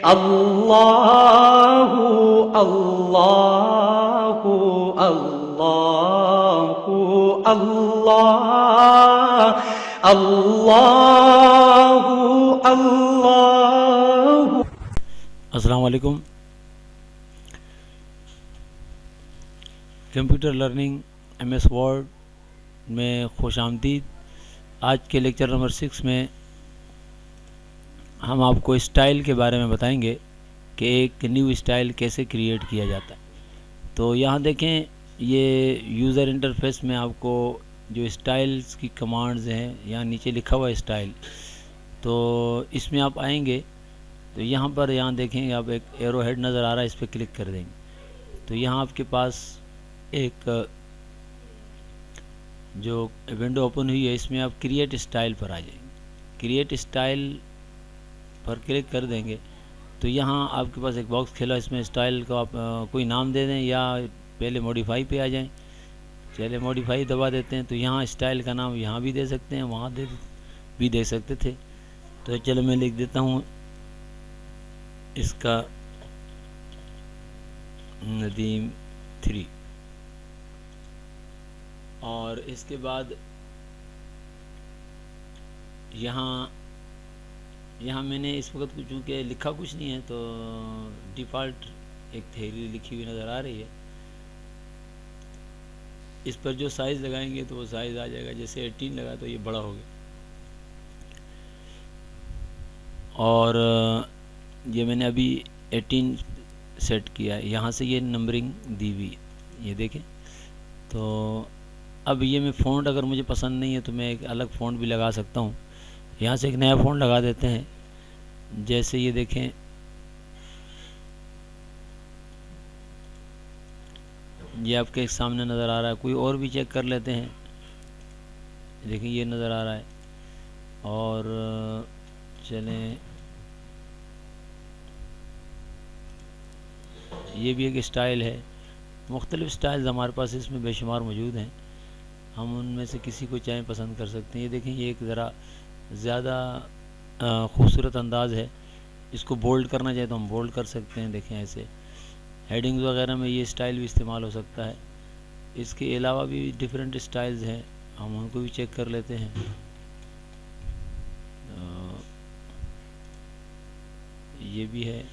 अल्लाहु अल्लाहु अल्लाहु अल्लाह अल्लाहु अल्लाहु। अस्सलाम वालेकुम। कंप्यूटर लर्निंग MS वर्ड में खुश आमदीद। आज के लेक्चर नंबर 6 में हम आपको स्टाइल के बारे में बताएंगे कि एक न्यू स्टाइल कैसे क्रिएट किया जाता है। तो यहाँ देखें, ये यूज़र इंटरफेस में आपको जो स्टाइल्स की कमांड्स हैं, यहाँ नीचे लिखा हुआ है स्टाइल। तो इसमें आप आएंगे तो यहाँ पर देखेंगे आप एक एरो हेड नज़र आ रहा है, इस पर क्लिक कर देंगे तो यहाँ आपके पास एक जो विंडो ओपन हुई है, इसमें आप क्रिएट स्टाइल पर आ जाएंगे। क्रिएट स्टाइल पर क्लिक कर देंगे तो यहाँ आपके पास एक बॉक्स खुला, इसमें स्टाइल को आप कोई नाम दे दें या पहले मॉडिफाई पे आ जाएं। चलिए मॉडिफाई दबा देते हैं तो यहाँ स्टाइल का नाम यहाँ भी दे सकते हैं, वहाँ भी दे सकते थे। तो चलो मैं लिख देता हूँ इसका नदीम 3। और इसके बाद यहाँ मैंने इस वक्त कुछ चूँकि लिखा कुछ नहीं है तो डिफ़ॉल्ट एक थ्योरी लिखी हुई नज़र आ रही है। इस पर जो साइज़ लगाएंगे तो वो साइज़ आ जाएगा। जैसे 18 लगा तो ये बड़ा हो गया। और ये मैंने अभी 18 सेट किया है। यहाँ से ये नंबरिंग दी हुई है, ये देखें। तो अब ये मैं फ़ॉन्ट अगर मुझे पसंद नहीं है तो मैं एक अलग फ़ॉन्ट भी लगा सकता हूँ। यहाँ से एक नया फ़ॉन्ट लगा देते हैं। जैसे ये देखें, ये आपके सामने नज़र आ रहा है। कोई और भी चेक कर लेते हैं। देखिए ये नज़र आ रहा है। और चलें, ये भी एक स्टाइल है। मुख्तलिफ़ स्टाइल्स हमारे पास इसमें बेशुमार मौजूद हैं। हम उनमें से किसी को चाहे पसंद कर सकते हैं। ये देखें, ये एक ज़रा ज़्यादा खूबसूरत अंदाज़ है। इसको बोल्ड करना चाहे तो हम बोल्ड कर सकते हैं। देखें ऐसे हेडिंग्स वगैरह में ये स्टाइल भी इस्तेमाल हो सकता है। इसके अलावा भी डिफरेंट स्टाइल्स हैं, हम उनको भी चेक कर लेते हैं। ये भी है।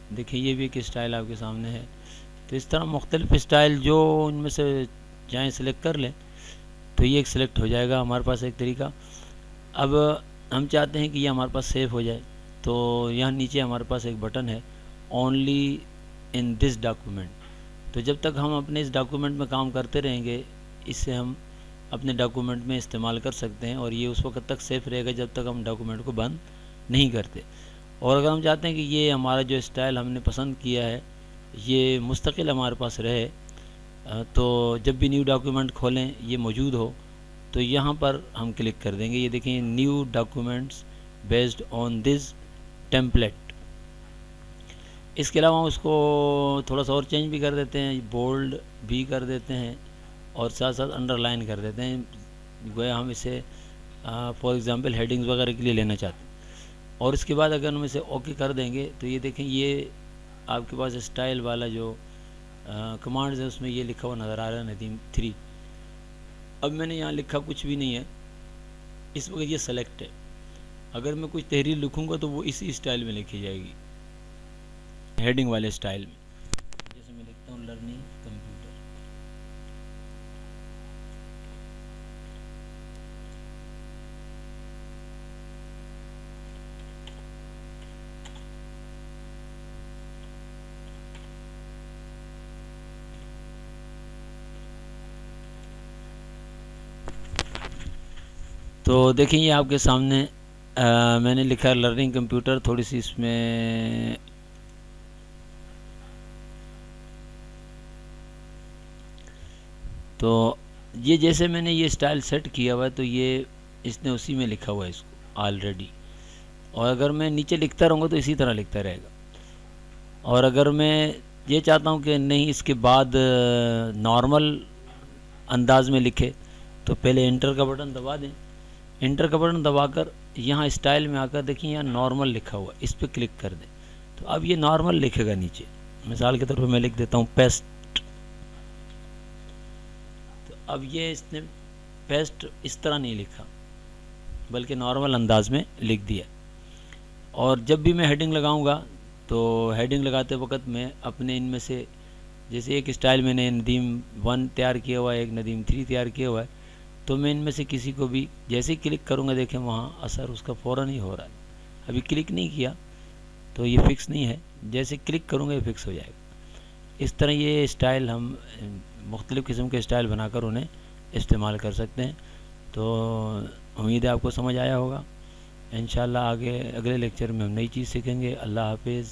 देखिए ये भी एक स्टाइल आपके सामने है। तो इस तरह मुख्तलिफ स्टाइल जो उनमें से चाहें सिलेक्ट कर लें तो ये एक सिलेक्ट हो जाएगा हमारे पास एक तरीका। अब हम चाहते हैं कि ये हमारे पास सेव हो जाए तो यहाँ नीचे हमारे पास एक बटन है, ओनली इन दिस डॉक्यूमेंट। तो जब तक हम अपने इस डॉक्यूमेंट में काम करते रहेंगे, इससे हम अपने डॉक्यूमेंट में इस्तेमाल कर सकते हैं और ये उस वक्त तक सेफ रहेगा जब तक हम डॉक्यूमेंट को बंद नहीं करते। और अगर हम चाहते हैं कि ये हमारा जो स्टाइल हमने पसंद किया है ये मुस्तकिल हमारे पास रहे, तो जब भी न्यू डॉक्यूमेंट खोलें ये मौजूद हो, तो यहाँ पर हम क्लिक कर देंगे। ये देखें, new documents based on this template. इसके अलावा उसको थोड़ा सा और चेंज भी कर देते हैं, बोल्ड भी कर देते हैं और साथ साथ अंडरलाइन कर देते हैं। गोया हम इसे फॉर एग्ज़ाम्पल हेडिंग्स वगैरह के लिए लेना चाहते हैं। और इसके बाद अगर हम इसे ओके कर देंगे तो ये देखें, ये आपके पास स्टाइल वाला जो कमांड्स है उसमें ये लिखा हुआ नज़र आ रहा है, नदीम 3। अब मैंने यहाँ लिखा कुछ भी नहीं है, इस वक्त ये सेलेक्ट है। अगर मैं कुछ तहरीर लिखूँगा तो वो इसी स्टाइल में लिखी जाएगी, हेडिंग वाले स्टाइल में। जैसे मैं लिखता हूँ लर्निंग कंप्यूटर। तो देखिए ये आपके सामने मैंने लिखा है लर्निंग कंप्यूटर। थोड़ी सी इसमें तो ये जैसे मैंने ये स्टाइल सेट किया हुआ है तो ये इसने उसी में लिखा हुआ है इसको ऑलरेडी। और अगर मैं नीचे लिखता रहूँगा तो इसी तरह लिखता रहेगा। और अगर मैं ये चाहता हूँ कि नहीं इसके बाद नॉर्मल अंदाज में लिखे, तो पहले एंटर का बटन दबा दें। एंटर का बटन दबाकर यहाँ स्टाइल में आकर देखिए यहाँ नॉर्मल लिखा हुआ, इस पर क्लिक कर दें। तो अब ये नॉर्मल लिखेगा नीचे। मिसाल के तौर पे मैं लिख देता हूँ पेस्ट। तो अब ये इसने पेस्ट इस तरह नहीं लिखा, बल्कि नॉर्मल अंदाज में लिख दिया। और जब भी मैं हेडिंग लगाऊंगा तो हेडिंग लगाते वक्त मैं अपने इनमें से, जैसे एक स्टाइल मैंने नदीम 1 तैयार किया हुआ है, एक नदीम 3 तैयार किया हुआ है, तो मैं इनमें से किसी को भी जैसे ही क्लिक करूँगा, देखें वहाँ असर उसका फ़ौरन ही हो रहा है। अभी क्लिक नहीं किया तो ये फ़िक्स नहीं है, जैसे क्लिक करूँगा ये फ़िक्स हो जाएगा। इस तरह ये स्टाइल हम मुख्तलिफ़ किस्म के स्टाइल बनाकर उन्हें इस्तेमाल कर सकते हैं। तो उम्मीद है आपको समझ आया होगा। इंशाल्लाह आगे अगले लेक्चर में हम नई चीज़ सीखेंगे। अल्लाह हाफिज़।